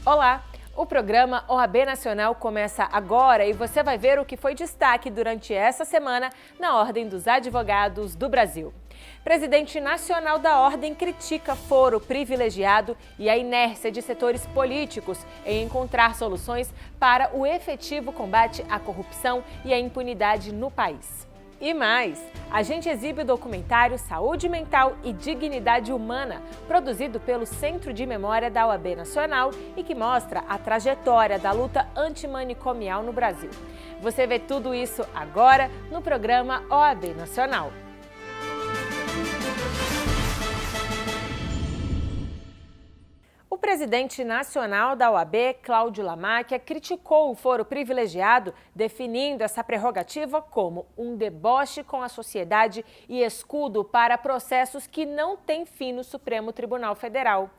Olá! O programa OAB Nacional começa agora e você vai ver o que foi destaque durante essa semana na Ordem dos Advogados do Brasil. Presidente nacional da Ordem critica foro privilegiado e a inércia de setores políticos em encontrar soluções para o efetivo combate à corrupção e à impunidade no país. E mais, a gente exibe o documentário Saúde Mental e Dignidade Humana, produzido pelo Centro de Memória da OAB Nacional e que mostra a trajetória da luta antimanicomial no Brasil. Você vê tudo isso agora no programa OAB Nacional. O presidente nacional da OAB, Cláudio Lamáquia, criticou o foro privilegiado, definindo essa prerrogativa como um deboche com a sociedade e escudo para processos que não têm fim no Supremo Tribunal Federal.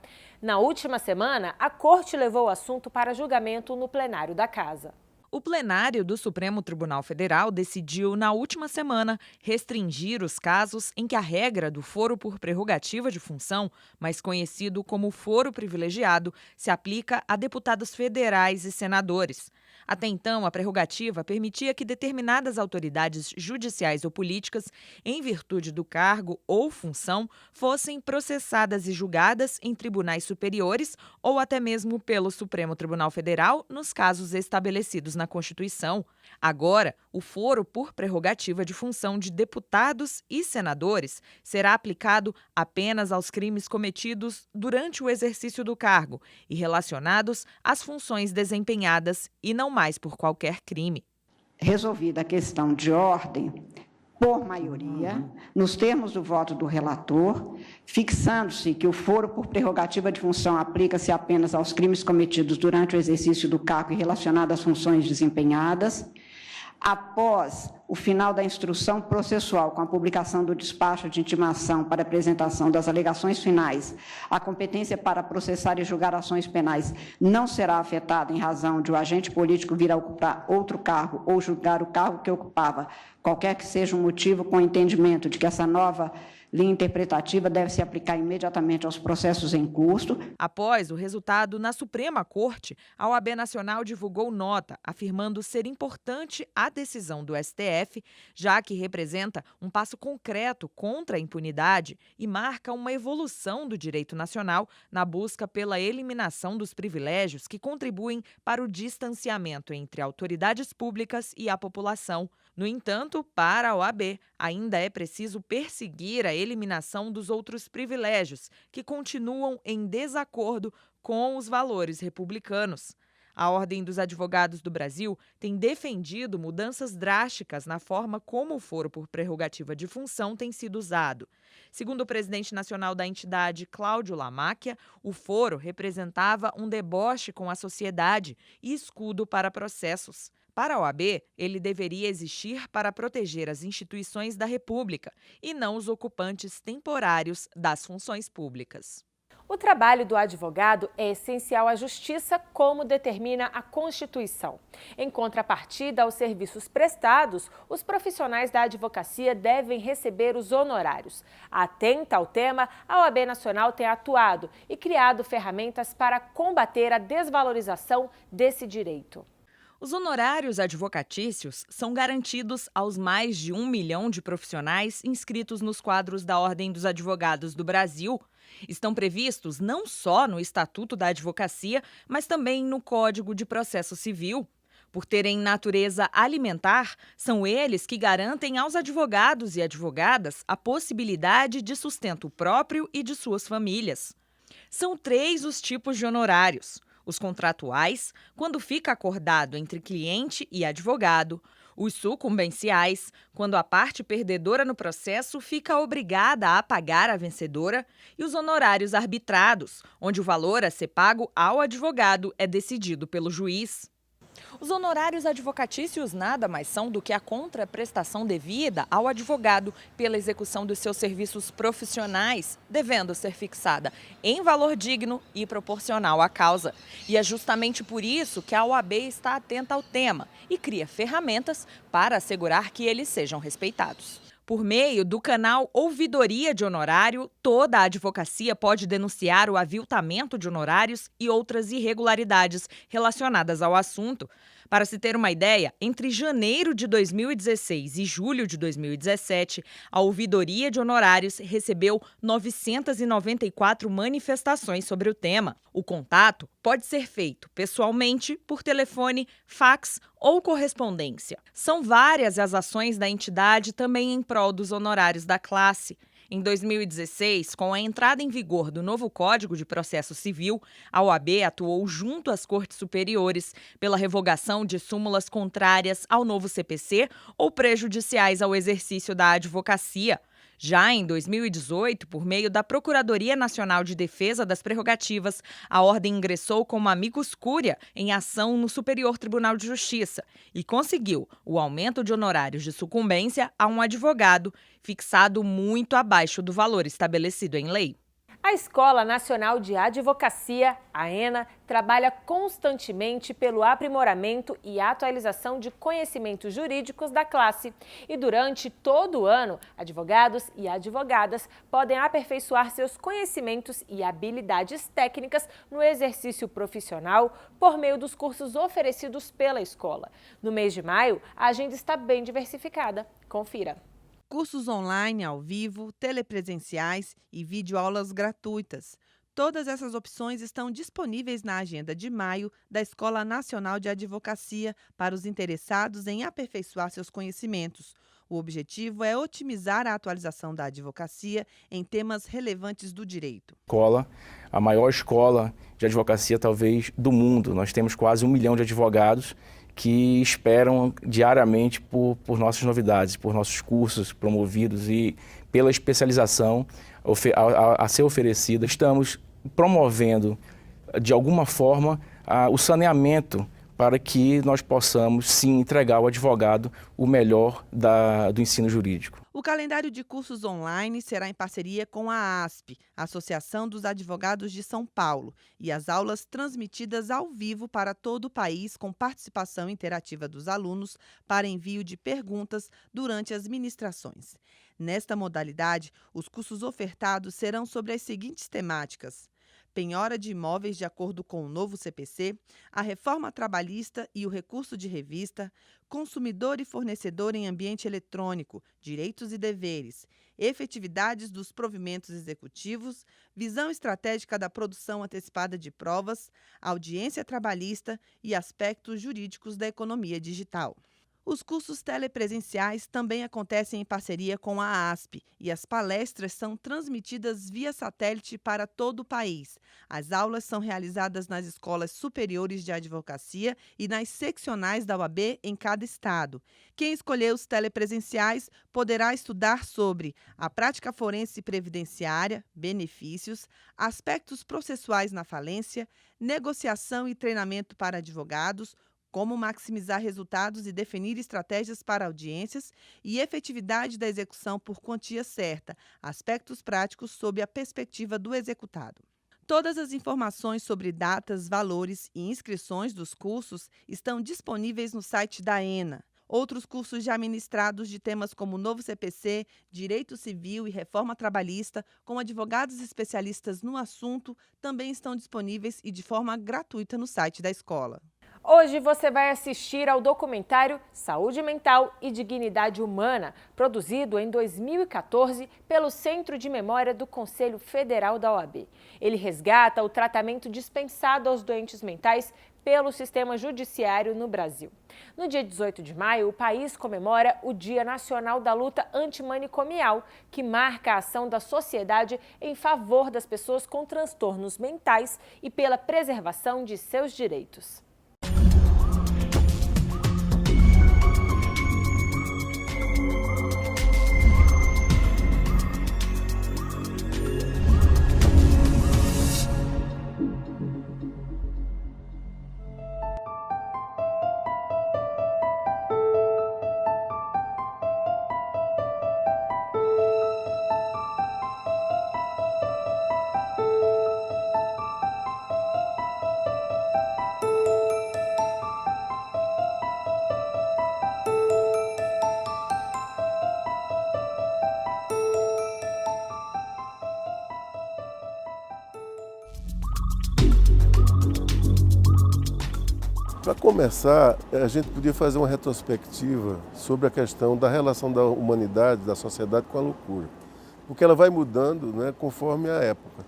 Na última semana, a Corte levou o assunto para julgamento no plenário da Casa. O plenário do Supremo Tribunal Federal decidiu, na última semana, restringir os casos em que a regra do foro por prerrogativa de função, mais conhecido como foro privilegiado, se aplica a deputados federais e senadores. Até então, a prerrogativa permitia que determinadas autoridades judiciais ou políticas, em virtude do cargo ou função, fossem processadas e julgadas em tribunais superiores ou até mesmo pelo Supremo Tribunal Federal, nos casos estabelecidos na Constituição. Agora, o foro por prerrogativa de função de deputados e senadores será aplicado apenas aos crimes cometidos durante o exercício do cargo e relacionados às funções desempenhadas e não mais por qualquer crime. Resolvida a questão de ordem, por maioria, nos termos do voto do relator, fixando-se que o foro por prerrogativa de função aplica-se apenas aos crimes cometidos durante o exercício do cargo e relacionado às funções desempenhadas, após o final da instrução processual com a publicação do despacho de intimação para apresentação das alegações finais, a competência para processar e julgar ações penais não será afetada em razão de o agente político vir a ocupar outro cargo ou julgar o cargo que ocupava, qualquer que seja o motivo, com o entendimento de que essa nova linha interpretativa deve se aplicar imediatamente aos processos em curso. Após o resultado na Suprema Corte, a OAB Nacional divulgou nota afirmando ser importante a decisão do STF, já que representa um passo concreto contra a impunidade e marca uma evolução do direito nacional na busca pela eliminação dos privilégios que contribuem para o distanciamento entre autoridades públicas e a população. No entanto, para a OAB, ainda é preciso perseguir a eliminação dos outros privilégios, que continuam em desacordo com os valores republicanos. A Ordem dos Advogados do Brasil tem defendido mudanças drásticas na forma como o foro por prerrogativa de função tem sido usado. Segundo o presidente nacional da entidade, Cláudio Lamáquia, o foro representava um deboche com a sociedade e escudo para processos. Para a OAB, ele deveria existir para proteger as instituições da República e não os ocupantes temporários das funções públicas. O trabalho do advogado é essencial à justiça, como determina a Constituição. Em contrapartida aos serviços prestados, os profissionais da advocacia devem receber os honorários. Atenta ao tema, a OAB Nacional tem atuado e criado ferramentas para combater a desvalorização desse direito. Os honorários advocatícios são garantidos aos mais de 1 milhão de profissionais inscritos nos quadros da Ordem dos Advogados do Brasil. Estão previstos não só no Estatuto da Advocacia, mas também no Código de Processo Civil. Por terem natureza alimentar, são eles que garantem aos advogados e advogadas a possibilidade de sustento próprio e de suas famílias. São 3 os tipos de honorários: os contratuais, quando fica acordado entre cliente e advogado; os sucumbenciais, quando a parte perdedora no processo fica obrigada a pagar a vencedora; e os honorários arbitrados, onde o valor a ser pago ao advogado é decidido pelo juiz. Os honorários advocatícios nada mais são do que a contraprestação devida ao advogado pela execução dos seus serviços profissionais, devendo ser fixada em valor digno e proporcional à causa. E é justamente por isso que a OAB está atenta ao tema e cria ferramentas para assegurar que eles sejam respeitados. Por meio do canal Ouvidoria de Honorário, toda a advocacia pode denunciar o aviltamento de honorários e outras irregularidades relacionadas ao assunto. Para se ter uma ideia, entre janeiro de 2016 e julho de 2017, a Ouvidoria de Honorários recebeu 994 manifestações sobre o tema. O contato pode ser feito pessoalmente, por telefone, fax ou correspondência. São várias as ações da entidade também em prol dos honorários da classe. Em 2016, com a entrada em vigor do novo Código de Processo Civil, a OAB atuou junto às Cortes Superiores pela revogação de súmulas contrárias ao novo CPC ou prejudiciais ao exercício da advocacia. Já em 2018, por meio da Procuradoria Nacional de Defesa das Prerrogativas, a Ordem ingressou como amicus curiae em ação no Superior Tribunal de Justiça e conseguiu o aumento de honorários de sucumbência a um advogado, fixado muito abaixo do valor estabelecido em lei. A Escola Nacional de Advocacia, a ENA, trabalha constantemente pelo aprimoramento e atualização de conhecimentos jurídicos da classe. E durante todo o ano, advogados e advogadas podem aperfeiçoar seus conhecimentos e habilidades técnicas no exercício profissional por meio dos cursos oferecidos pela escola. No mês de maio, a agenda está bem diversificada. Confira. Cursos online, ao vivo, telepresenciais e videoaulas gratuitas. Todas essas opções estão disponíveis na agenda de maio da Escola Nacional de Advocacia para os interessados em aperfeiçoar seus conhecimentos. O objetivo é otimizar a atualização da advocacia em temas relevantes do direito. A maior escola de advocacia talvez do mundo. Nós temos quase 1 milhão de advogados que esperam diariamente por nossas novidades, por nossos cursos promovidos e pela especialização a ser oferecida. Estamos promovendo, de alguma forma, o saneamento para que nós possamos, sim, entregar ao advogado o melhor do ensino jurídico. O calendário de cursos online será em parceria com a ASP, Associação dos Advogados de São Paulo, e as aulas transmitidas ao vivo para todo o país com participação interativa dos alunos para envio de perguntas durante as ministrações. Nesta modalidade, os cursos ofertados serão sobre as seguintes temáticas: penhora de imóveis de acordo com o novo CPC, a reforma trabalhista e o recurso de revista, consumidor e fornecedor em ambiente eletrônico, direitos e deveres, efetividades dos provimentos executivos, visão estratégica da produção antecipada de provas, audiência trabalhista e aspectos jurídicos da economia digital. Os cursos telepresenciais também acontecem em parceria com a ASP e as palestras são transmitidas via satélite para todo o país. As aulas são realizadas nas escolas superiores de advocacia e nas seccionais da OAB em cada estado. Quem escolher os telepresenciais poderá estudar sobre a prática forense previdenciária, benefícios, aspectos processuais na falência, negociação e treinamento para advogados, como maximizar resultados e definir estratégias para audiências e efetividade da execução por quantia certa, aspectos práticos sob a perspectiva do executado. Todas as informações sobre datas, valores e inscrições dos cursos estão disponíveis no site da ENA. Outros cursos já ministrados de temas como novo CPC, direito civil e reforma trabalhista, com advogados especialistas no assunto, também estão disponíveis e de forma gratuita no site da escola. Hoje você vai assistir ao documentário Saúde Mental e Dignidade Humana, produzido em 2014 pelo Centro de Memória do Conselho Federal da OAB. Ele resgata o tratamento dispensado aos doentes mentais pelo sistema judiciário no Brasil. No dia 18 de maio, o país comemora o Dia Nacional da Luta Antimanicomial, que marca a ação da sociedade em favor das pessoas com transtornos mentais e pela preservação de seus direitos. Para começar, a gente podia fazer uma retrospectiva sobre a questão da relação da humanidade, da sociedade com a loucura. Porque ela vai mudando, né, conforme a época.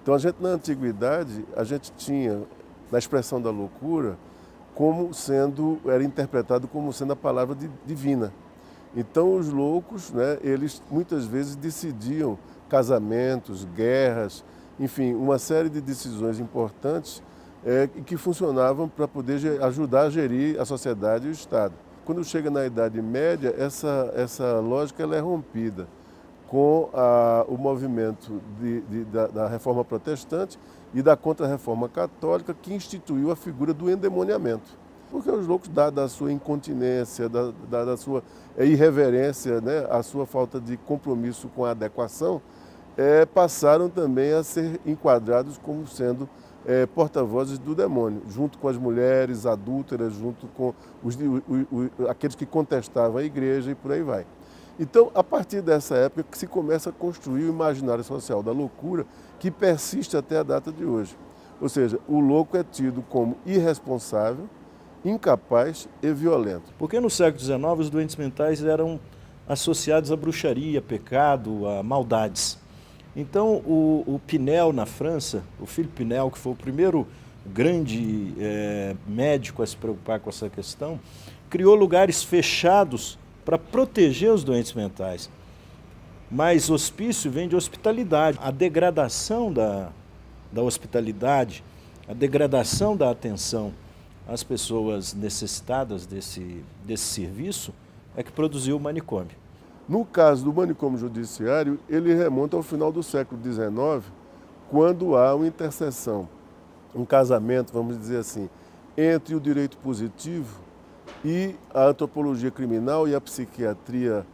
Então, na antiguidade, a gente tinha, na expressão da loucura, era interpretado como sendo a palavra divina. Então, os loucos, né, eles muitas vezes decidiam casamentos, guerras, enfim, uma série de decisões importantes que funcionavam para poder ajudar a gerir a sociedade e o Estado. Quando chega na Idade Média, essa lógica ela é rompida com o movimento da Reforma Protestante e da Contra-Reforma Católica, que instituiu a figura do endemoniamento. Porque os loucos, dada a sua incontinência, dada a sua irreverência, né, a sua falta de compromisso com a adequação, passaram também a ser enquadrados como sendo porta-vozes do demônio, junto com as mulheres adúlteras, junto com aqueles que contestavam a igreja e por aí vai. Então, a partir dessa época que se começa a construir o imaginário social da loucura que persiste até a data de hoje. Ou seja, o louco é tido como irresponsável, incapaz e violento. Porque no século XIX os doentes mentais eram associados à bruxaria, pecado, a maldades. Então o Pinel na França, o Philippe Pinel, que foi o primeiro grande médico a se preocupar com essa questão, criou lugares fechados para proteger os doentes mentais. Mas hospício vem de hospitalidade. A degradação da hospitalidade, a degradação da atenção às pessoas necessitadas desse serviço é que produziu o manicômio. No caso do manicômio judiciário, ele remonta ao final do século XIX, quando há uma interseção, um casamento, vamos dizer assim, entre o direito positivo e a antropologia criminal e a psiquiatria,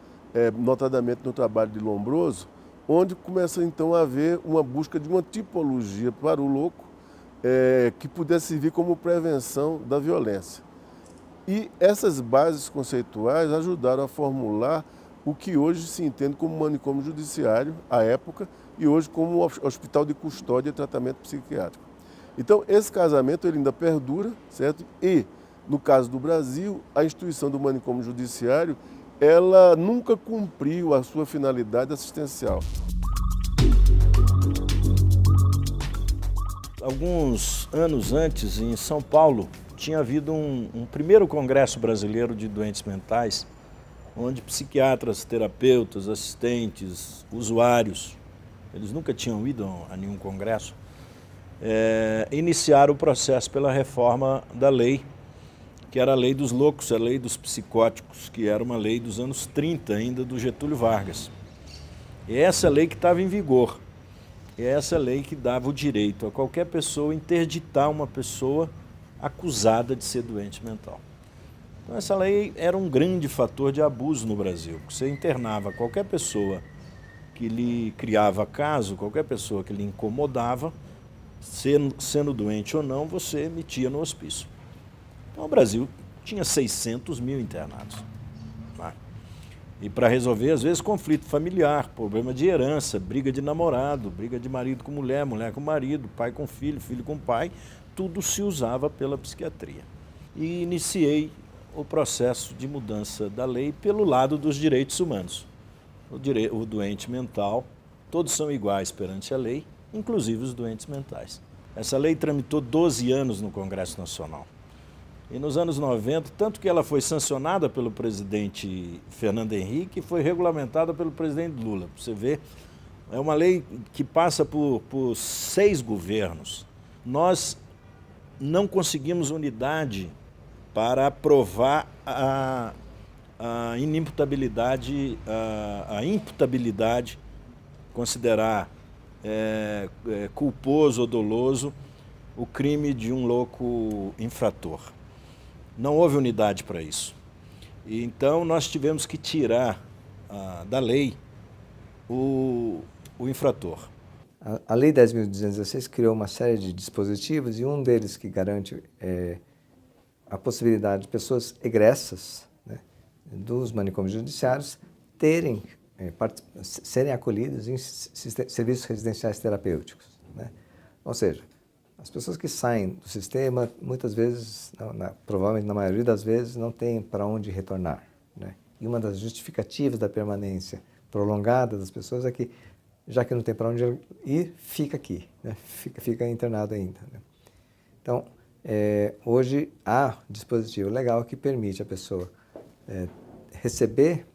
notadamente no trabalho de Lombroso, onde começa então a haver uma busca de uma tipologia para o louco que pudesse servir como prevenção da violência. E essas bases conceituais ajudaram a formular o que hoje se entende como manicômio judiciário, à época, e hoje como hospital de custódia e tratamento psiquiátrico. Então, esse casamento ele ainda perdura, certo? E, no caso do Brasil, a instituição do manicômio judiciário, ela nunca cumpriu a sua finalidade assistencial. Alguns anos antes, em São Paulo, tinha havido um primeiro congresso brasileiro de doentes mentais, onde psiquiatras, terapeutas, assistentes, usuários, eles nunca tinham ido a nenhum congresso, iniciaram o processo pela reforma da lei, que era a lei dos loucos, a lei dos psicóticos, que era uma lei dos anos 30 ainda, do Getúlio Vargas. E essa lei que estava em vigor, é essa lei que dava o direito a qualquer pessoa interditar uma pessoa acusada de ser doente mental. Então essa lei era um grande fator de abuso no Brasil. Você internava qualquer pessoa que lhe criava caso, qualquer pessoa que lhe incomodava, sendo doente ou não, você emitia no hospício. Então o Brasil tinha 600 mil internados. E para resolver, às vezes, conflito familiar, problema de herança, briga de namorado, briga de marido com mulher, mulher com marido, pai com filho, filho com pai, tudo se usava pela psiquiatria. E iniciei o processo de mudança da lei pelo lado dos direitos humanos. O doente mental, todos são iguais perante a lei, inclusive os doentes mentais. Essa lei tramitou 12 anos no Congresso Nacional. E nos anos 90, tanto que ela foi sancionada pelo presidente Fernando Henrique e foi regulamentada pelo presidente Lula. Você vê, é uma lei que passa por 6 governos. Nós não conseguimos unidade para aprovar a inimputabilidade, a imputabilidade, considerar culposo ou doloso o crime de um louco infrator. Não houve unidade para isso. E então nós tivemos que tirar da lei o infrator. A Lei 10.216 criou uma série de dispositivos e um deles que garante a possibilidade de pessoas egressas, né, dos manicômios judiciários serem acolhidas em serviços residenciais terapêuticos, né? Ou seja, As pessoas que saem do sistema, muitas vezes, provavelmente na maioria das vezes, não têm para onde retornar, né? E uma das justificativas da permanência prolongada das pessoas é que, já que não tem para onde ir, fica aqui, né? Fica internado ainda, né? Então, hoje há dispositivo legal que permite a pessoa receber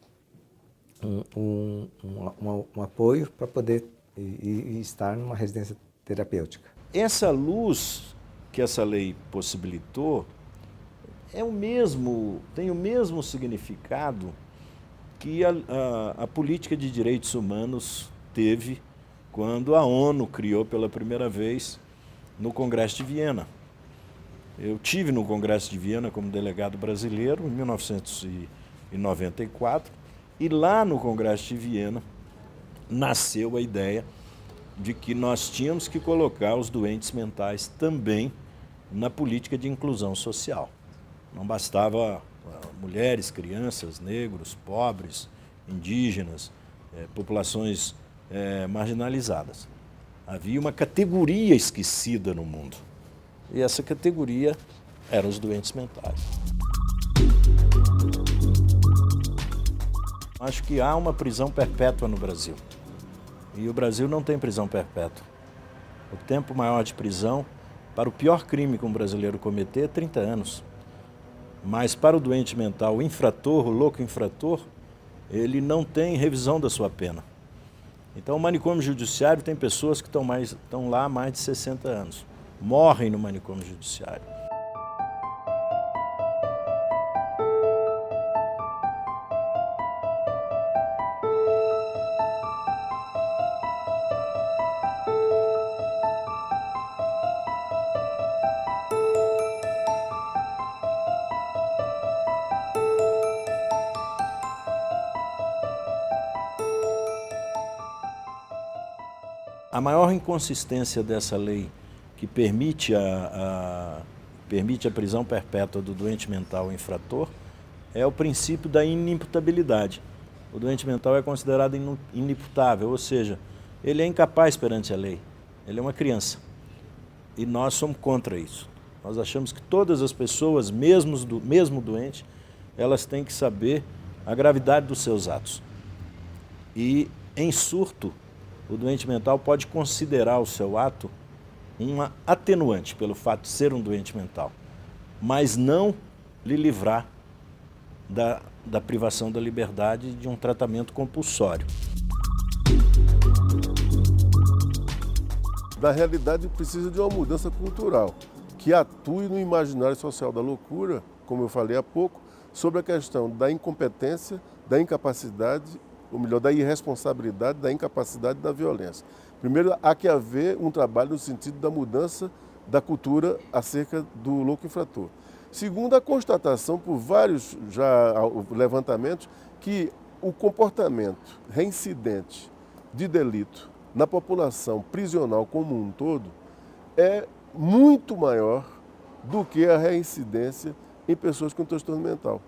um apoio para poder e estar numa residência terapêutica. Essa luz que essa lei possibilitou tem o mesmo significado que a política de direitos humanos teve quando a ONU criou pela primeira vez no Congresso de Viena. Eu tive no Congresso de Viena como delegado brasileiro em 1994 e lá no Congresso de Viena nasceu a ideia de que nós tínhamos que colocar os doentes mentais também na política de inclusão social. Não bastava mulheres, crianças, negros, pobres, indígenas, populações marginalizadas. Havia uma categoria esquecida no mundo. E essa categoria eram os doentes mentais. Acho que há uma prisão perpétua no Brasil. E o Brasil não tem prisão perpétua. O tempo maior de prisão para o pior crime que um brasileiro cometer é 30 anos. Mas para o doente mental, o infrator, o louco infrator, ele não tem revisão da sua pena. Então o manicômio judiciário tem pessoas que estão lá há mais de 60 anos. Morrem no manicômio judiciário. A maior inconsistência dessa lei que permite a prisão perpétua do doente mental infrator é o princípio da inimputabilidade. O doente mental é considerado inimputável, ou seja, ele é incapaz perante a lei, ele é uma criança. E nós somos contra isso. Nós achamos que todas as pessoas, mesmo doente, elas têm que saber a gravidade dos seus atos. E, em surto, o doente mental pode considerar o seu ato uma atenuante pelo fato de ser um doente mental, mas não lhe livrar da privação da liberdade de um tratamento compulsório. Na realidade, precisa de uma mudança cultural que atue no imaginário social da loucura, como eu falei há pouco, sobre a questão da incompetência, da incapacidade, ou melhor, da irresponsabilidade, da incapacidade e da violência. Primeiro, há que haver um trabalho no sentido da mudança da cultura acerca do louco infrator. Segundo, a constatação por vários levantamentos que o comportamento reincidente de delito na população prisional como um todo é muito maior do que a reincidência em pessoas com transtorno mental.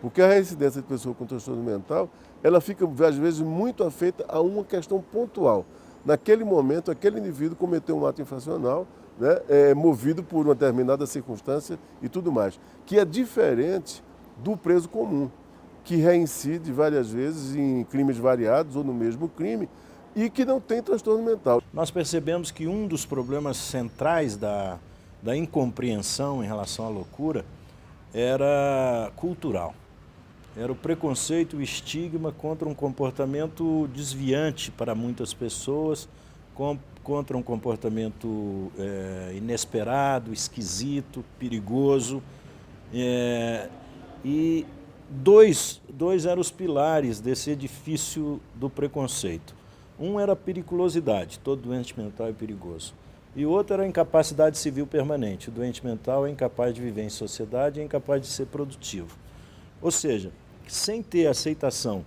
Porque a reincidência de pessoas com transtorno mental, ela fica, às vezes, muito afeita a uma questão pontual. Naquele momento, aquele indivíduo cometeu um ato infracional, né, movido por uma determinada circunstância e tudo mais, que é diferente do preso comum, que reincide várias vezes em crimes variados ou no mesmo crime e que não tem transtorno mental. Nós percebemos que um dos problemas centrais da incompreensão em relação à loucura era cultural. Era o preconceito, o estigma contra um comportamento desviante para muitas pessoas, contra um comportamento inesperado, esquisito, perigoso. E dois eram os pilares desse edifício do preconceito. Um era a periculosidade, todo doente mental é perigoso. E o outro era a incapacidade civil permanente. O doente mental é incapaz de viver em sociedade, é incapaz de ser produtivo. Ou seja, sem ter aceitação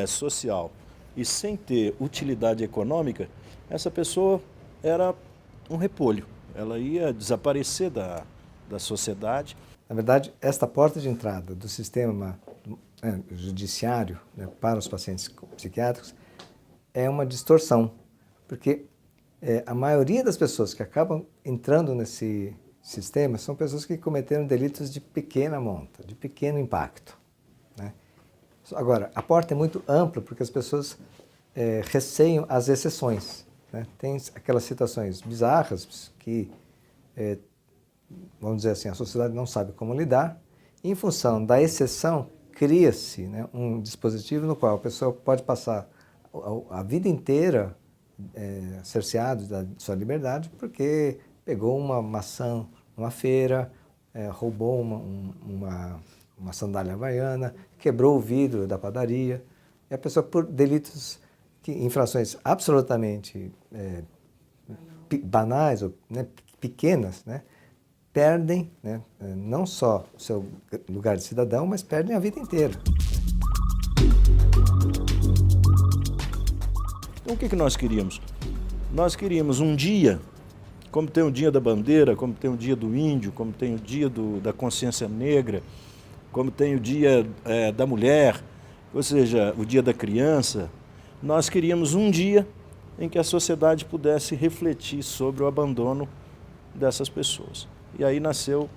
social e sem ter utilidade econômica, essa pessoa era um repolho. Ela ia desaparecer da sociedade. Na verdade, esta porta de entrada do sistema judiciário, né, para os pacientes psiquiátricos é uma distorção, porque a maioria das pessoas que acabam entrando nesse sistema são pessoas que cometeram delitos de pequena monta, de pequeno impacto, né? Agora, a porta é muito ampla porque as pessoas receiam as exceções, né? Tem aquelas situações bizarras que, vamos dizer assim, a sociedade não sabe como lidar. Em função da exceção, cria-se, né, um dispositivo no qual a pessoa pode passar a vida inteira cerceado da sua liberdade porque pegou uma maçã numa feira, roubou uma sandália havaiana, quebrou o vidro da padaria. E a pessoa, por delitos, infrações absolutamente banais, ou, né, pequenas, né, perdem, né, não só o seu lugar de cidadão, mas perdem a vida inteira. Então, o que nós queríamos? Nós queríamos um dia, como tem o dia da bandeira, como tem o dia do índio, como tem o dia da consciência negra, como tem o dia da mulher, ou seja, o dia da criança. Nós queríamos um dia em que a sociedade pudesse refletir sobre o abandono dessas pessoas. E aí nasceu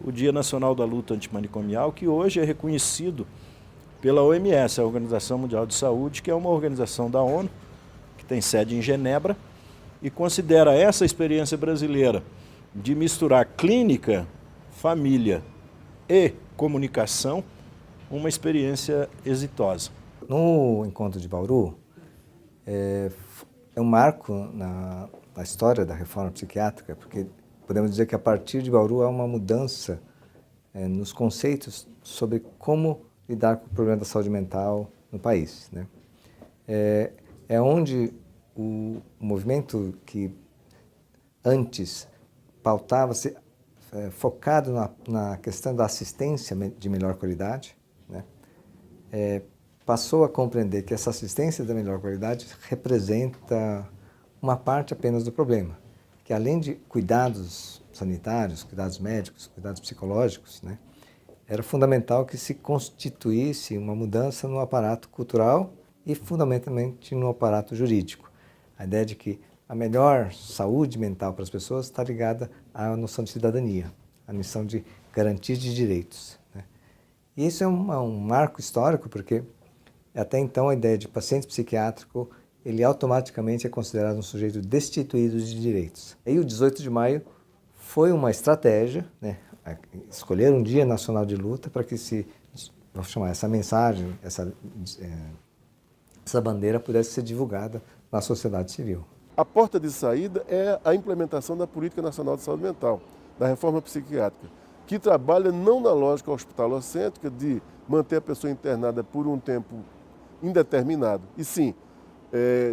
o Dia Nacional da Luta Antimanicomial, que hoje é reconhecido pela OMS, a Organização Mundial de Saúde, que é uma organização da ONU, que tem sede em Genebra, e considera essa experiência brasileira de misturar clínica, família e comunicação uma experiência exitosa. No encontro de Bauru, é um marco na história da reforma psiquiátrica, porque podemos dizer que a partir de Bauru há uma mudança nos conceitos sobre como lidar com o problema da saúde mental no país, né? É onde o movimento que antes pautava-se focado na questão da assistência de melhor qualidade, né? Passou a compreender que essa assistência de melhor qualidade representa uma parte apenas do problema, que além de cuidados sanitários, cuidados médicos, cuidados psicológicos, né, era fundamental que se constituísse uma mudança no aparato cultural e fundamentalmente no aparato jurídico. A ideia de que a melhor saúde mental para as pessoas está ligada à noção de cidadania, à missão de garantia de direitos, né? E isso é um marco histórico porque até então a ideia de paciente psiquiátrico ele automaticamente é considerado um sujeito destituído de direitos. E o 18 de maio foi uma estratégia, né, escolher um dia nacional de luta para que vamos chamar essa mensagem, essa bandeira pudesse ser divulgada na sociedade civil. A porta de saída é a implementação da Política Nacional de Saúde Mental, da reforma psiquiátrica, que trabalha não na lógica hospitalocêntrica de manter a pessoa internada por um tempo indeterminado, e sim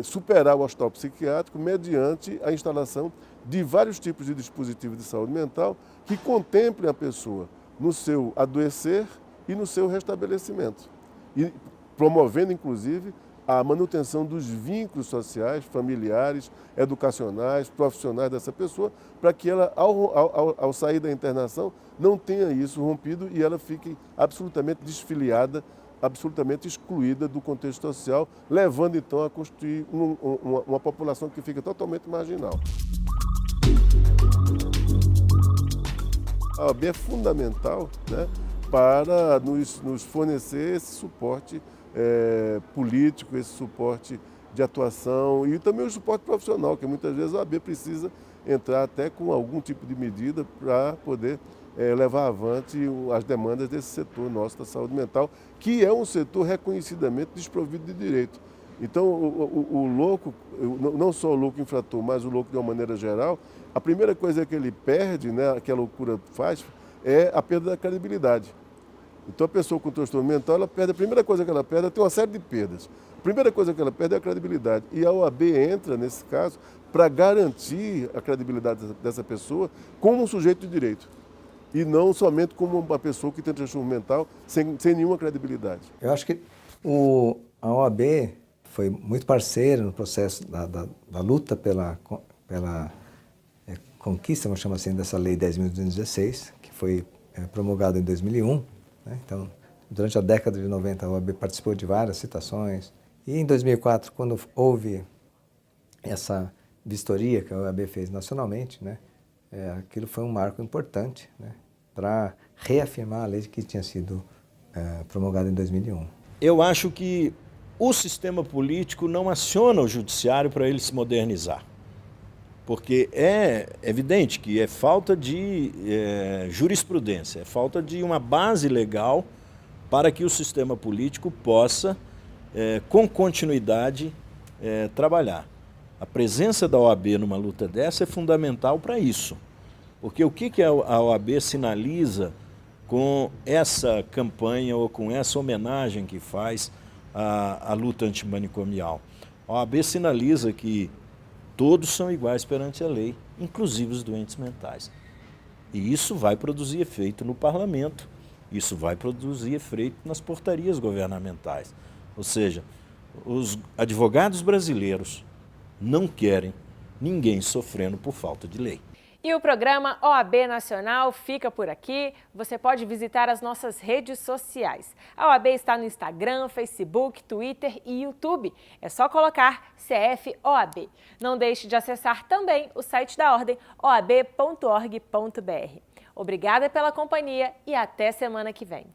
superar o hospital psiquiátrico mediante a instalação de vários tipos de dispositivos de saúde mental que contemplem a pessoa no seu adoecer e no seu restabelecimento. E promovendo, inclusive, a manutenção dos vínculos sociais, familiares, educacionais, profissionais dessa pessoa, para que ela, ao sair da internação, não tenha isso rompido e ela fique absolutamente desfiliada, absolutamente excluída do contexto social, levando então a constituir uma população que fica totalmente marginal. A OAB é fundamental, né, para nos fornecer esse suporte político, esse suporte de atuação e também o suporte profissional, que muitas vezes a OAB precisa entrar até com algum tipo de medida para poder levar avante as demandas desse setor nosso da saúde mental, que é um setor reconhecidamente desprovido de direito. Então, o louco, não só o louco infrator, mas o louco de uma maneira geral, a primeira coisa que ele perde, né, que a loucura faz, é a perda da credibilidade. Então, a pessoa com transtorno mental, ela perde, a primeira coisa que ela perde, ela tem uma série de perdas. A primeira coisa que ela perde é a credibilidade. E a OAB entra, nesse caso, para garantir a credibilidade dessa pessoa como um sujeito de direito. E não somente como uma pessoa que tem transtorno mental sem nenhuma credibilidade. Eu acho que a OAB foi muito parceira no processo da luta pela conquista, vamos chamar assim, dessa Lei 10.216, que foi promulgada em 2001. Né? Então, durante a década de 90, a OAB participou de várias citações. E em 2004, quando houve essa vistoria que a OAB fez nacionalmente, né, aquilo foi um marco importante, né, para reafirmar a lei que tinha sido promulgada em 2001. Eu acho que o sistema político não aciona o judiciário para ele se modernizar. Porque é evidente que é falta de jurisprudência, é falta de uma base legal para que o sistema político possa, com continuidade, trabalhar. A presença da OAB numa luta dessa é fundamental para isso. Porque o que a OAB sinaliza com essa campanha ou com essa homenagem que faz à luta antimanicomial? A OAB sinaliza que todos são iguais perante a lei, inclusive os doentes mentais. E isso vai produzir efeito no parlamento, isso vai produzir efeito nas portarias governamentais. Ou seja, os advogados brasileiros não querem ninguém sofrendo por falta de lei. E o programa OAB Nacional fica por aqui. Você pode visitar as nossas redes sociais. A OAB está no Instagram, Facebook, Twitter e YouTube. É só colocar CF-OAB. Não deixe de acessar também o site da Ordem, oab.org.br. Obrigada pela companhia e até semana que vem.